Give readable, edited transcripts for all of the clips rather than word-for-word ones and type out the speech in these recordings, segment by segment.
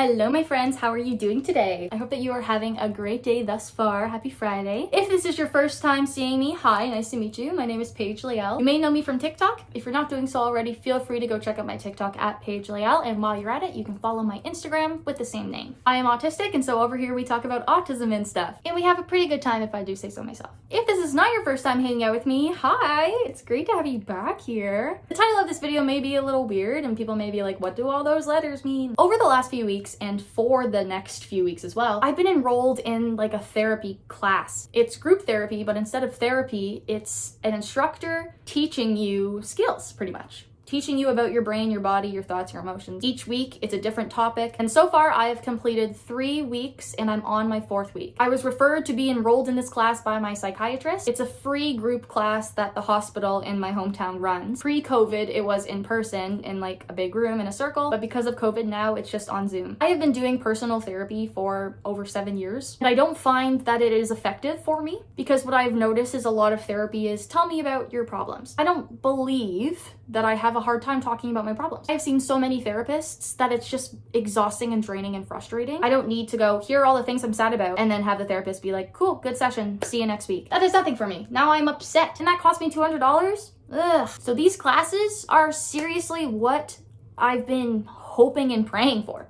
Hello my friends, how are you doing today? I hope that you are having a great day thus far. Happy Friday. If this is your first time seeing me, hi, nice to meet you. My name is Paige Layle. You may know me from TikTok. If you're not doing so already, feel free to go check out my TikTok at Paige Layle, and while you're at it, you can follow my Instagram with the same name. I am autistic, and so over here we talk about autism and stuff, and we have a pretty good time if I do say so myself. If this is not your first time hanging out with me, hi, it's great to have you back here. The title of this video may be a little weird, and people may be like, what do all those letters mean? Over the last few weeks, and for the next few weeks as well, I've been enrolled in like a therapy class. It's group therapy, but instead of therapy, it's an instructor teaching you skills, pretty much. Teaching you about your brain, your body, your thoughts, your emotions. Each week, it's a different topic. And so far, I have completed 3 weeks and I'm on my 4th week. I was referred to be enrolled in this class by my psychiatrist. It's a free group class that the hospital in my hometown runs. Pre-COVID, it was in person in like a big room in a circle, but because of COVID now, it's just on Zoom. I have been doing personal therapy for over 7 years, and I don't find that it is effective for me because what I've noticed is a lot of therapy is tell me about your problems. I don't believe that I have a hard time talking about my problems. I've seen so many therapists that it's just exhausting and draining and frustrating. I don't need to go, here are all the things I'm sad about, and then have the therapist be like, cool, good session, see you next week. That is nothing for me. Now I'm upset, and that cost me $200? Ugh. So these classes are seriously what I've been hoping and praying for.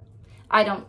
I don't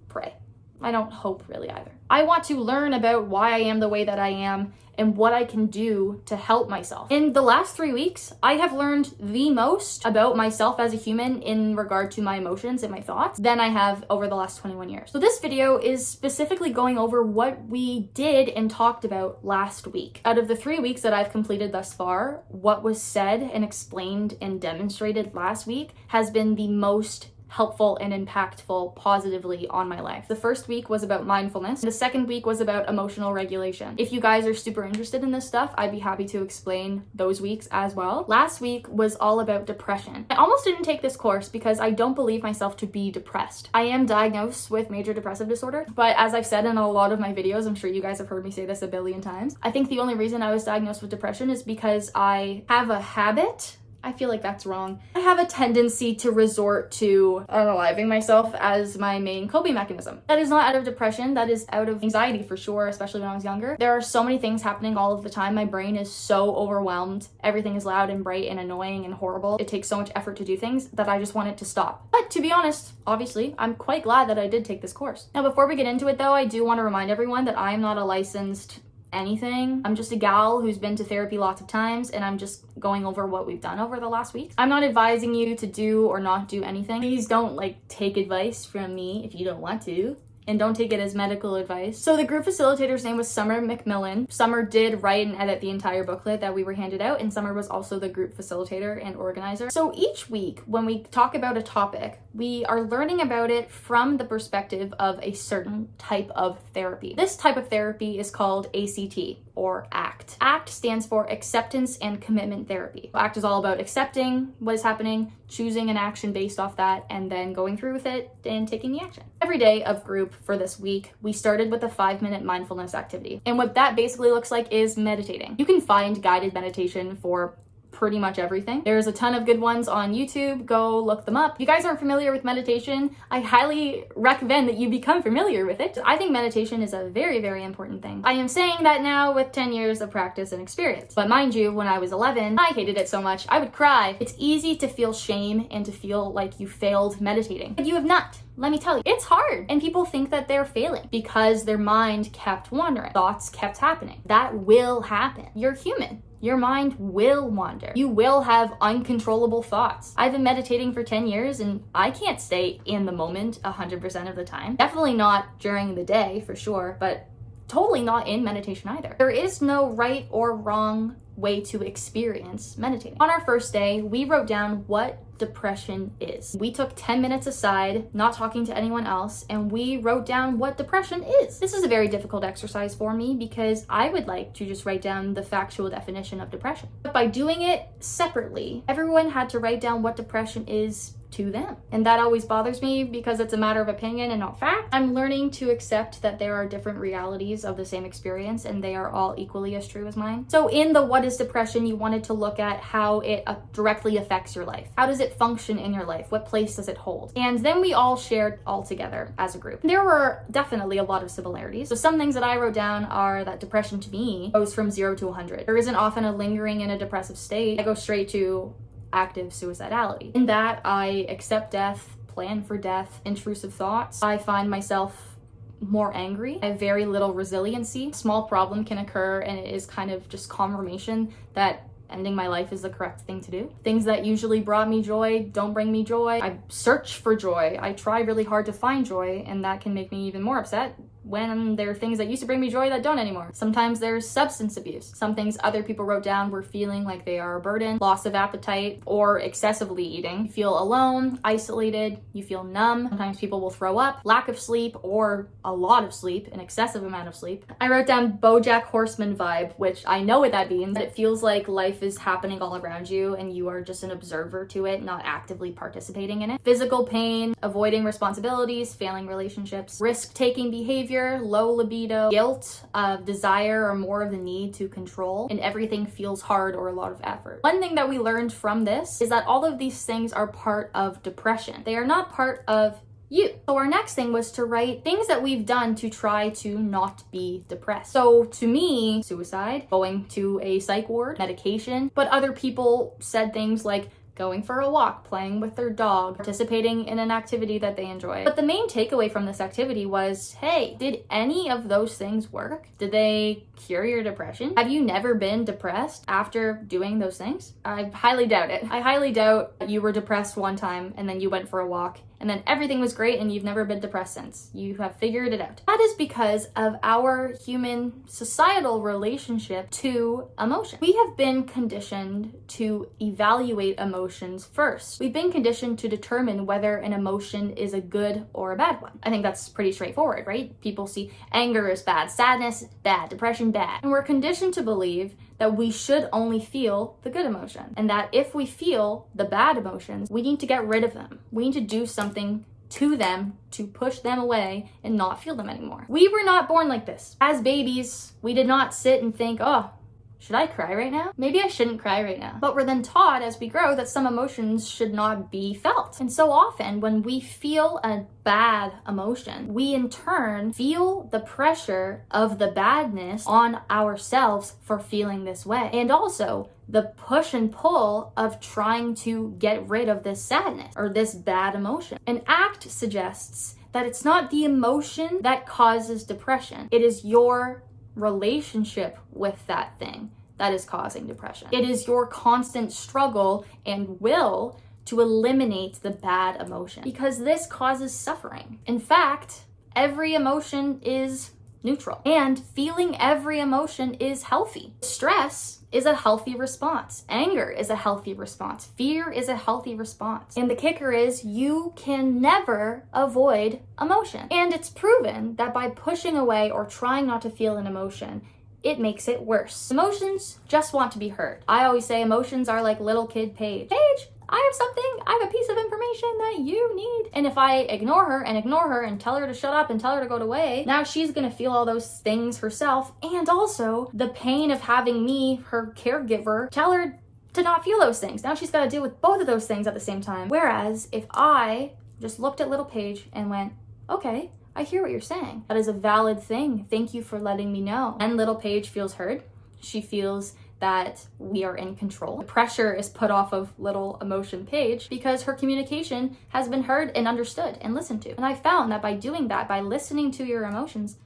pray. I don't hope really either. I want to learn about why I am the way that I am and what I can do to help myself. In the last 3 weeks, I have learned the most about myself as a human in regard to my emotions and my thoughts than I have over the last 21 years. So this video is specifically going over what we did and talked about last week. Out of the 3 weeks that I've completed thus far, what was said and explained and demonstrated last week has been the most helpful and impactful positively on my life. The first week was about mindfulness. The second week was about emotional regulation. If you guys are super interested in this stuff, I'd be happy to explain those weeks as well. Last week was all about depression. I almost didn't take this course because I don't believe myself to be depressed. I am diagnosed with major depressive disorder, but as I've said in a lot of my videos, I'm sure you guys have heard me say this a billion times, I think the only reason I was diagnosed with depression is because I have a habit. I feel like that's wrong. I have a tendency to resort to unaliving myself as my main coping mechanism. That is not out of depression, that is out of anxiety for sure, especially when I was younger. There are so many things happening all of the time. My brain is so overwhelmed. Everything is loud and bright and annoying and horrible. It takes so much effort to do things that I just want it to stop. But to be honest, obviously, I'm quite glad that I did take this course. Now, before we get into it though, I do want to remind everyone that I am not a licensed anything. I'm just a gal who's been to therapy lots of times, and I'm just going over what we've done over the last week. I'm not advising you to do or not do anything. Please don't take advice from me if you don't want to. And don't take it as medical advice. So the group facilitator's name was Summer McMillan. Summer did write and edit the entire booklet that we were handed out, and Summer was also the group facilitator and organizer. So each week when we talk about a topic, we are learning about it from the perspective of a certain type of therapy. This type of therapy is called ACT, or ACT. ACT stands for Acceptance and Commitment Therapy. ACT is all about accepting what is happening, choosing an action based off that, and then going through with it and taking the action. Every day of group for this week, we started with a 5-minute mindfulness activity. And what that basically looks like is meditating. You can find guided meditation for pretty much everything. There's a ton of good ones on YouTube. Go look them up. If you guys aren't familiar with meditation, I highly recommend that you become familiar with it. I think meditation is a very, very important thing. I am saying that now with 10 years of practice and experience. But mind you, when I was 11, I hated it so much, I would cry. It's easy to feel shame and to feel like you failed meditating. But you have not. Let me tell you, it's hard. And people think that they're failing because their mind kept wandering. Thoughts kept happening. That will happen. You're human. Your mind will wander. You will have uncontrollable thoughts. I've been meditating for 10 years and I can't stay in the moment 100% of the time. Definitely not during the day for sure, but totally not in meditation either. There is no right or wrong way to experience meditating. On our first day, we wrote down what depression is. We took 10 minutes aside, not talking to anyone else, and we wrote down what depression is. This is a very difficult exercise for me because I would like to just write down the factual definition of depression. But by doing it separately, everyone had to write down what depression is to them. And that always bothers me because it's a matter of opinion and not fact. I'm learning to accept that there are different realities of the same experience and they are all equally as true as mine. So in the what is depression, you wanted to look at how it directly affects your life. How does it function in your life? What place does it hold? And then we all shared all together as a group. There were definitely a lot of similarities. So some things that I wrote down are that depression to me goes from 0 to 100. There isn't often a lingering in a depressive state. I go straight to active suicidality. In that, I accept death, plan for death, intrusive thoughts. I find myself more angry. I have very little resiliency. A small problem can occur and it is kind of just confirmation that ending my life is the correct thing to do. Things that usually brought me joy don't bring me joy. I search for joy. I try really hard to find joy, and that can make me even more upset when there are things that used to bring me joy that don't anymore. Sometimes there's substance abuse. Some things other people wrote down were feeling like they are a burden, loss of appetite, or excessively eating. You feel alone, isolated, you feel numb. Sometimes people will throw up, lack of sleep, or a lot of sleep, an excessive amount of sleep. I wrote down BoJack Horseman vibe, which I know what that means. It feels like life is happening all around you and you are just an observer to it, not actively participating in it. Physical pain, avoiding responsibilities, failing relationships, risk-taking behavior, low libido, guilt, desire, or more of the need to control, and everything feels hard or a lot of effort. One thing that we learned from this is that all of these things are part of depression. They are not part of you. So our next thing was to write things that we've done to try to not be depressed. So to me, suicide, going to a psych ward, medication, but other people said things like going for a walk, playing with their dog, participating in an activity that they enjoy. But the main takeaway from this activity was, hey, did any of those things work? Did they cure your depression? Have you never been depressed after doing those things? I highly doubt it. I highly doubt you were depressed one time and then you went for a walk and then everything was great and you've never been depressed since. You have figured it out. That is because of our human societal relationship to emotion. We have been conditioned to evaluate emotions first. We've been conditioned to determine whether an emotion is a good or a bad one. I think that's pretty straightforward, right? People see anger as bad, sadness bad, depression bad. And we're conditioned to believe that we should only feel the good emotion, and that if we feel the bad emotions, we need to get rid of them. We need to do something to them to push them away and not feel them anymore. We were not born like this. As babies, we did not sit and think, oh, should I cry right now? Maybe I shouldn't cry right now. But we're then taught as we grow that some emotions should not be felt. And so often when we feel a bad emotion, we in turn feel the pressure of the badness on ourselves for feeling this way. And also the push and pull of trying to get rid of this sadness or this bad emotion. An ACT suggests that it's not the emotion that causes depression. It is your relationship with that thing that is causing depression. It is your constant struggle and will to eliminate the bad emotion because this causes suffering. In fact, every emotion is neutral and feeling every emotion is healthy. Stress is a healthy response. Anger is a healthy response. Fear is a healthy response. And the kicker is you can never avoid emotion. And it's proven that by pushing away or trying not to feel an emotion, it makes it worse. Emotions just want to be heard. I always say emotions are like little kid Paige. Paige, I have something, I have a piece of information that you need. And if I ignore her and tell her to shut up and tell her to go away, now she's gonna feel all those things herself. And also the pain of having me, her caregiver, tell her to not feel those things. Now she's gotta deal with both of those things at the same time. Whereas if I just looked at little Paige and went, okay, I hear what you're saying. That is a valid thing. Thank you for letting me know. And little Paige feels heard. She feels that we are in control. The pressure is put off of little emotion Paige because her communication has been heard and understood and listened to. And I found that by doing that, by listening to your emotions,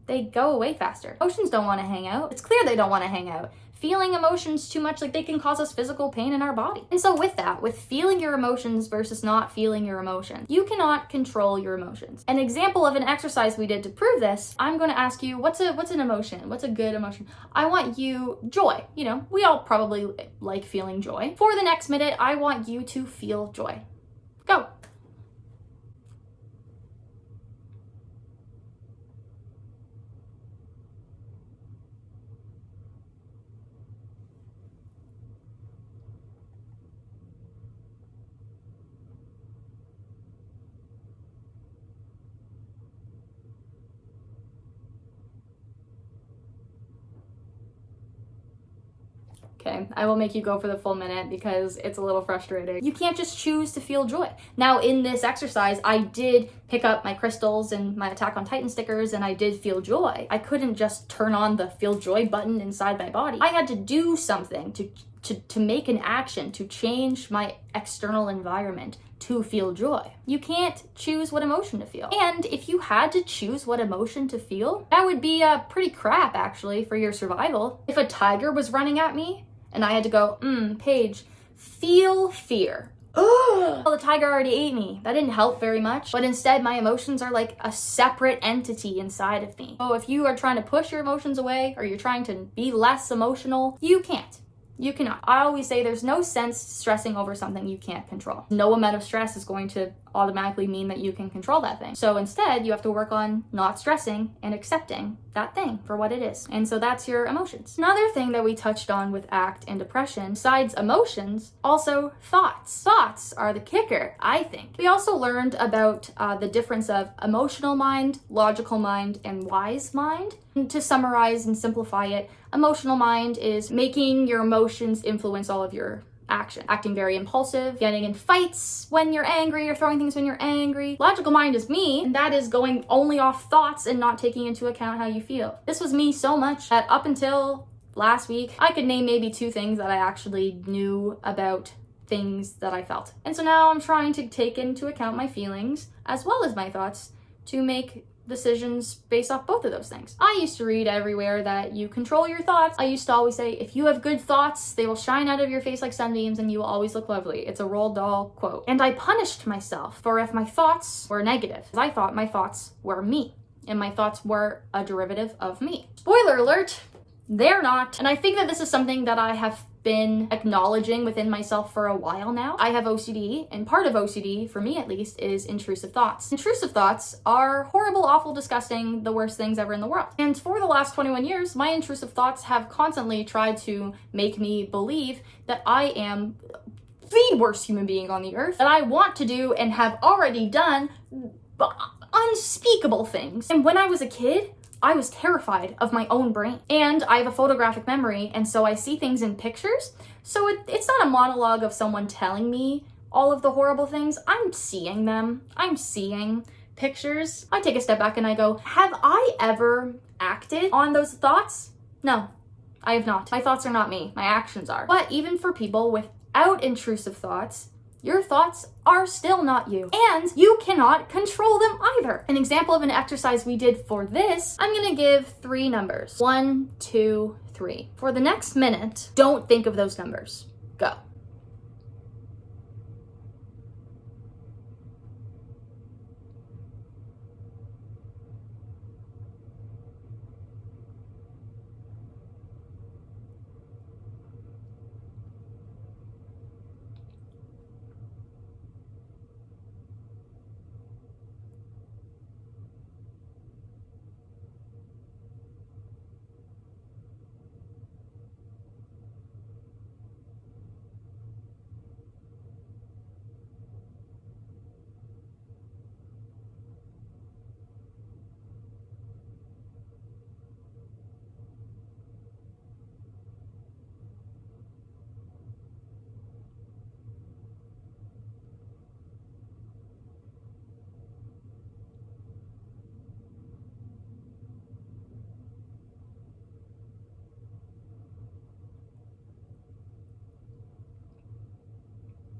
they go away faster. Emotions don't want to hang out. It's clear they don't want to hang out. Feeling emotions too much, like they can cause us physical pain in our body. And so with that, with feeling your emotions versus not feeling your emotions, you cannot control your emotions. An example of an exercise we did to prove this, I'm going to ask you, what's an emotion? What's a good emotion? I want you joy. You know, we all probably like feeling joy. For the next minute, I want you to feel joy. Go. Okay, I will make you go for the full minute because it's a little frustrating. You can't just choose to feel joy. Now, in this exercise, I did pick up my crystals and my Attack on Titan stickers, and I did feel joy. I couldn't just turn on the feel joy button inside my body. I had to do something to make an action, to change my external environment to feel joy. You can't choose what emotion to feel. And if you had to choose what emotion to feel, that would be pretty crap actually for your survival. If a tiger was running at me and I had to go, Paige, feel fear. Well, the tiger already ate me. That didn't help very much. But instead, my emotions are like a separate entity inside of me. So if you are trying to push your emotions away or you're trying to be less emotional, you can't. You cannot. I always say there's no sense stressing over something you can't control. No amount of stress is going to automatically mean that you can control that thing. So instead, you have to work on not stressing and accepting that thing for what it is. And so that's your emotions. Another thing that we touched on with ACT and depression, besides emotions, also thoughts. Thoughts are the kicker, I think. We also learned about the difference of emotional mind, logical mind, and wise mind. And to summarize and simplify it, emotional mind is making your emotions influence all of your action. Acting very impulsive, getting in fights when you're angry or throwing things when you're angry. Logical mind is me, and that is going only off thoughts and not taking into account how you feel. This was me so much that up until last week, I could name maybe 2 things that I actually knew about things that I felt. And so now I'm trying to take into account my feelings as well as my thoughts to make decisions based off both of those things. I used to read everywhere that you control your thoughts. I used to always say, if you have good thoughts, they will shine out of your face like sunbeams and you will always look lovely. It's a Roald Dahl quote. And I punished myself for if my thoughts were negative. I thought my thoughts were me and my thoughts were a derivative of me. Spoiler alert, they're not. And I think that this is something that I have been acknowledging within myself for a while now. I have OCD, and part of OCD, for me at least, is intrusive thoughts. Intrusive thoughts are horrible, awful, disgusting, the worst things ever in the world. And for the last 21 years, my intrusive thoughts have constantly tried to make me believe that I am the worst human being on the earth, that I want to do and have already done unspeakable things. And when I was a kid, I was terrified of my own brain. And I have a photographic memory, and so I see things in pictures. So it's not a monologue of someone telling me all of the horrible things. I'm seeing them. I'm seeing pictures. I take a step back and I go, have I ever acted on those thoughts? No, I have not. My thoughts are not me. My actions are. But even for people without intrusive thoughts, your thoughts are still not you, and you cannot control them either. An example of an exercise we did for this, I'm gonna give 3 numbers. 1, 2, 3. For the next minute, don't think of those numbers. Go.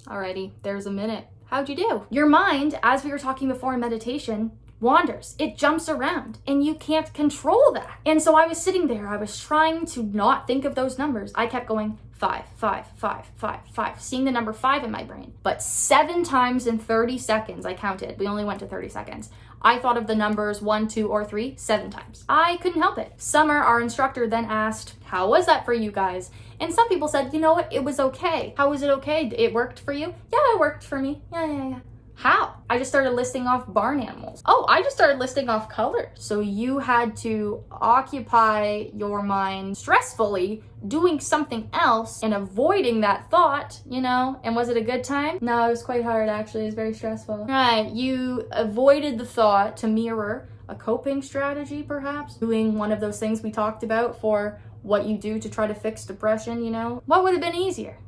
Alrighty, there's a minute. How'd you do? Your mind, as we were talking before in meditation, wanders. It jumps around and you can't control that. And so I was sitting there, I was trying to not think of those numbers. I kept going 5, 5, 5, 5, 5, seeing the number 5 in my brain. But 7 times in 30 seconds, I counted. We only went to 30 seconds. I thought of the numbers 1, 2, or 3 7 times. I couldn't help it. Summer, our instructor, then asked, how was that for you guys? And some people said, you know what, it was okay. How was it okay? It worked for you? Yeah, it worked for me. Yeah. How? I just started listing off barn animals. Oh, I just started listing off colors. So you had to occupy your mind stressfully doing something else and avoiding that thought, you know? And was it a good time? No, it was quite hard actually. It was very stressful. Right, you avoided the thought to mirror a coping strategy perhaps. Doing one of those things we talked about for what you do to try to fix depression, you know, what would have been easier?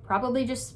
Probably just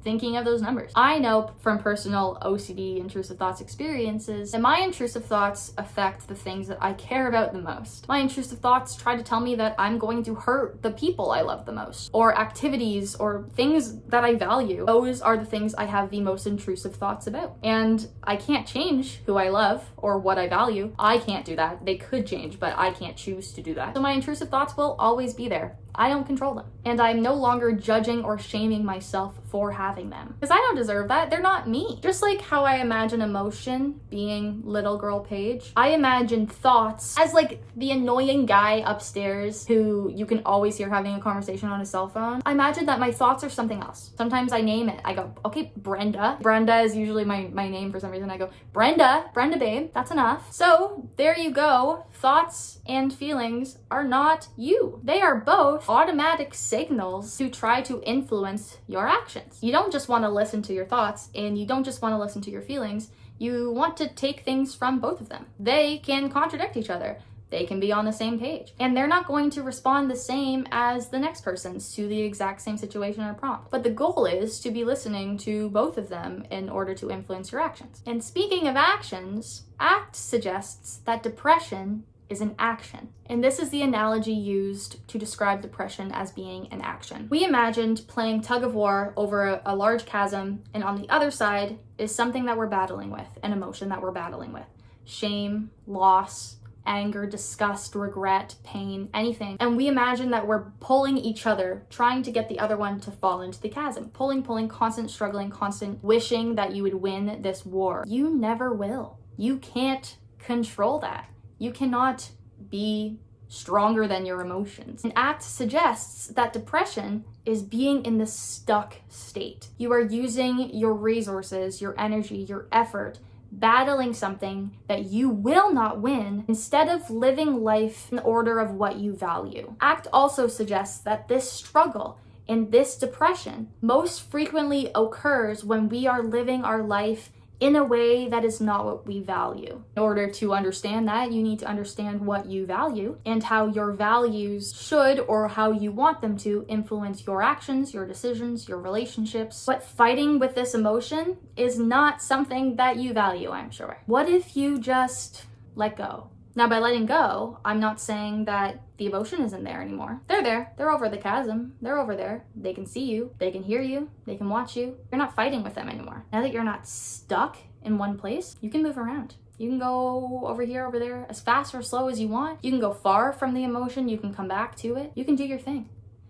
thinking of those numbers. I know from personal OCD, intrusive thoughts experiences, that my intrusive thoughts affect the things that I care about the most. My intrusive thoughts try to tell me that I'm going to hurt the people I love the most, or activities or things that I value. Those are the things I have the most intrusive thoughts about. And I can't change who I love or what I value. I can't do that. They could change, but I can't choose to do that. So my intrusive thoughts will always be there. I don't control them. And I'm no longer judging or shaming myself for having them. Because I don't deserve that. They're not me. Just like how I imagine emotion being little girl Paige, I imagine thoughts as like the annoying guy upstairs who you can always hear having a conversation on his cell phone. I imagine that my thoughts are something else. Sometimes I name it. I go, okay, Brenda. Brenda is usually my name for some reason. I go, Brenda babe, that's enough. So there you go. Thoughts and feelings are not you. They are both automatic signals to try to influence your actions. You don't just want to listen to your thoughts, and you don't just want to listen to your feelings. You want to take things from both of them. They can contradict each other. They can be on the same page, and they're not going to respond the same as the next person's to the exact same situation or prompt. But the goal is to be listening to both of them in order to influence your actions. And speaking of actions, ACT suggests that depression is an action. And this is the analogy used to describe depression as being an action. We imagined playing tug of war over a large chasm, and on the other side is something that we're battling with, an emotion that we're battling with. Shame, loss, anger, disgust, regret, pain, anything. And we imagine that we're pulling each other, trying to get the other one to fall into the chasm. Pulling, constant struggling, constant wishing that you would win this war. You never will. You can't control that. You cannot be stronger than your emotions. And ACT suggests that depression is being in the stuck state. You are using your resources, your energy, your effort, battling something that you will not win instead of living life in order of what you value. ACT also suggests that this struggle and this depression most frequently occurs when we are living our life in a way that is not what we value. In order to understand that, you need to understand what you value and how your values should, or how you want them to, influence your actions, your decisions, your relationships. But fighting with this emotion is not something that you value, I'm sure. What if you just let go? Now, by letting go, I'm not saying that the emotion isn't there anymore. They're there. They're over the chasm. They're over there. They can see you. They can hear you. They can watch you. You're not fighting with them anymore. Now that you're not stuck in one place, you can move around. You can go over here, over there, as fast or slow as you want. You can go far from the emotion. You can come back to it. You can do your thing.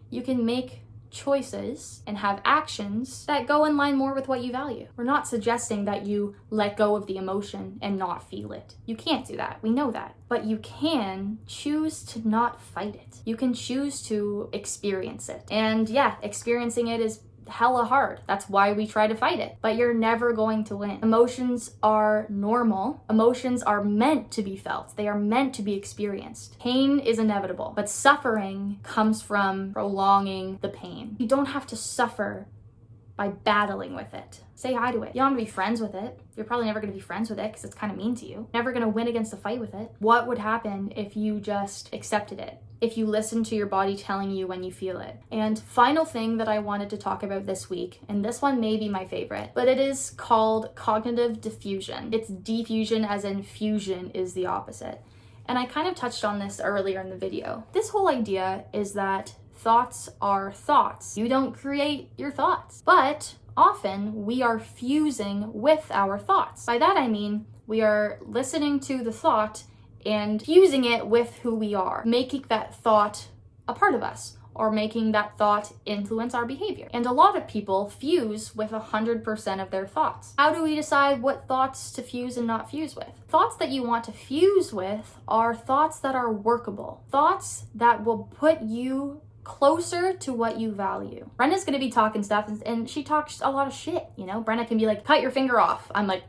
You can make choices and have actions that go in line more with what you value. We're not suggesting that you let go of the emotion and not feel it. You can't do that. We know that. But you can choose to not fight it. You can choose to experience it. And yeah, experiencing it is hella hard. That's why we try to fight it. But you're never going to win. Emotions are normal. Emotions are meant to be felt. They are meant to be experienced. Pain is inevitable, but suffering comes from prolonging the pain. You don't have to suffer by battling with it. Say hi to it. You don't have to be friends with it. You're probably never going to be friends with it because it's kind of mean to you. Never going to win against the fight with it. What would happen if you just accepted it? If you listen to your body telling you when you feel it. And final thing that I wanted to talk about this week, and this one may be my favorite, but it is called cognitive defusion. It's defusion as in fusion is the opposite. And I kind of touched on this earlier in the video. This whole idea is that thoughts are thoughts. You don't create your thoughts. But often we are fusing with our thoughts. By that I mean we are listening to the thought and fusing it with who we are, making that thought a part of us, or making that thought influence our behavior. And a lot of people fuse with 100% of their thoughts. How do we decide what thoughts to fuse and not fuse with? Thoughts that you want to fuse with are thoughts that are workable, thoughts that will put you closer to what you value. Brenda's gonna be talking stuff, and she talks a lot of shit, you know? Brenda can be like, cut your finger off. I'm like,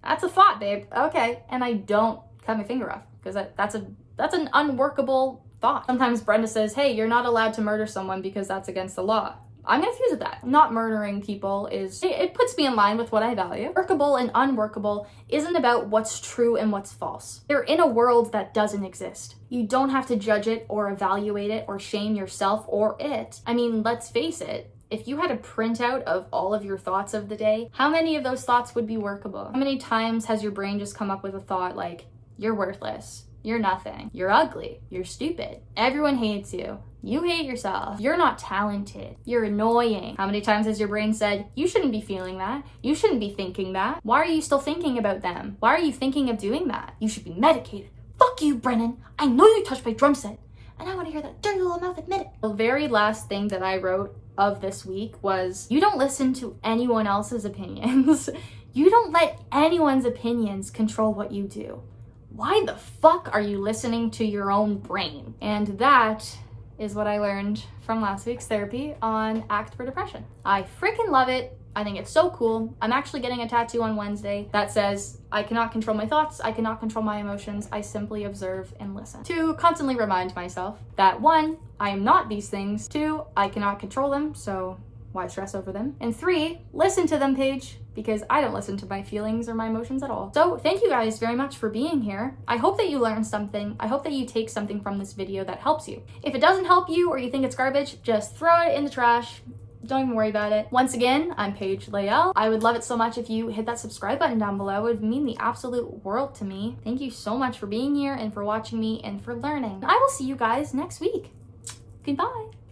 that's a thought, babe. Okay. And I don't cut my finger off because that's an unworkable thought. Sometimes Brenda says, hey, you're not allowed to murder someone because that's against the law. I'm gonna fuse at that. Not murdering people it puts me in line with what I value. Workable and unworkable isn't about what's true and what's false. They're in a world that doesn't exist. You don't have to judge it or evaluate it or shame yourself or it. I mean, let's face it. If you had a printout of all of your thoughts of the day, how many of those thoughts would be workable? How many times has your brain just come up with a thought like, you're worthless, you're nothing, you're ugly, you're stupid, everyone hates you, you hate yourself, you're not talented, you're annoying? How many times has your brain said, you shouldn't be feeling that, you shouldn't be thinking that, why are you still thinking about them? Why are you thinking of doing that? You should be medicated. Fuck you, Brennan, I know you touched my drum set, and I want to hear that dirty little mouth admit it. The very last thing that I wrote of this week was, you don't listen to anyone else's opinions. You don't let anyone's opinions control what you do. Why the fuck are you listening to your own brain? And that is what I learned from last week's therapy on ACT for Depression. I freaking love it. I think it's so cool. I'm actually getting a tattoo on Wednesday that says, I cannot control my thoughts, I cannot control my emotions, I simply observe and listen. To constantly remind myself that 1, I am not these things, 2, I cannot control them, so why stress over them? And 3, listen to them, Paige, because I don't listen to my feelings or my emotions at all. So thank you guys very much for being here. I hope that you learned something. I hope that you take something from this video that helps you. If it doesn't help you or you think it's garbage, just throw it in the trash. Don't even worry about it. Once again, I'm Paige Layle. I would love it so much if you hit that subscribe button down below. It would mean the absolute world to me. Thank you so much for being here and for watching me and for learning. I will see you guys next week. Goodbye.